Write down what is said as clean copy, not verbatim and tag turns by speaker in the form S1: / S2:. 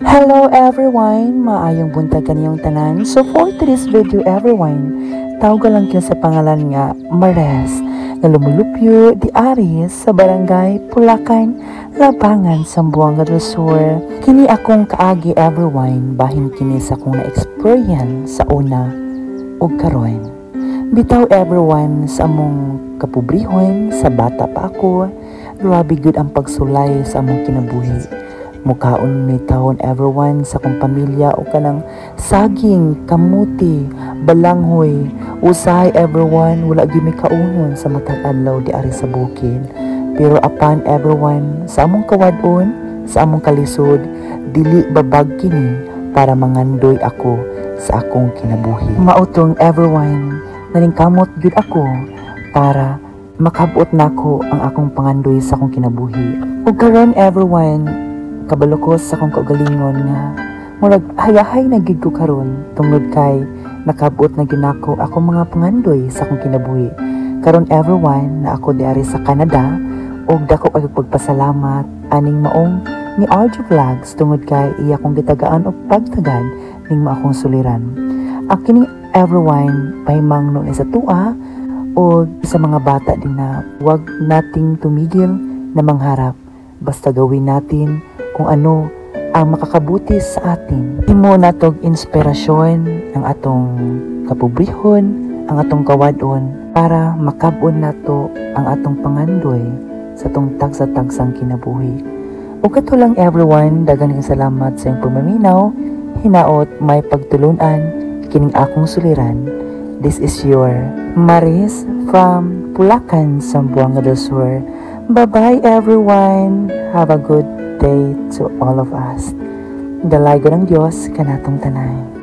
S1: Hello everyone! Maayong buntag kaniyong tanan. So for today's video everyone, tawag lang kayo sa pangalan nga Mares nga lumulupyo di Aris sa barangay Pulacan, Labangan, Zamboanga del Sur. Kini akong kaagi everyone, bahin kini sa akong na-experience sa una ug karon. Bitaw everyone sa among kapobrehon sa bata pa ako, grabe gud ang pagsulay sa among kinabuhi. Mukaon may taon everyone sa kong pamilya o kanang saging, kamuti, balanghoy, usahay everyone, wala gyud may kaunon sa matag adlaw di ari sa bukid. Pero upon everyone sa among kawadon, sa among kalisod, dili babag kini para mangandoy ako sa akong kinabuhi. Mautong everyone, naningkamot gyud ako para makabot nako ang akong pangandoy sa akong kinabuhi. Ug karon everyone, kabalukos sa akong kaugalingon nga murag hayahay na gid ko karon tungod kay nakabot na ginako ako mga pangandoy sa akong kinabuhi. Karon everyone na ako diari sa Canada ug dako ay pagpasalamat aning maong ni RJ Vlogs tungod kay iya kong gitagaan og pagtagad ning maakong suliran. Akini everyone pahimang nun sa tua o sa mga bata din na wag nating tumigil na mangharap, basta gawin natin kung ano ang makakabuti sa atin. Himo natog inspirasyon ang atong kapobrehon, ang atong kawadon para makabon nato ang atong pangandoy sa atong tagsa-tagsang kinabuhi. O kato lang everyone, daghang salamat sa iyong pamaminaw. Hinaot may pagtulunan kining akong suliran. This is your Maris from Pulacan, Zamboanga del Sur. Bye-bye everyone. Have a good day to all of us. Dalago ng Diyos kanatong tanan.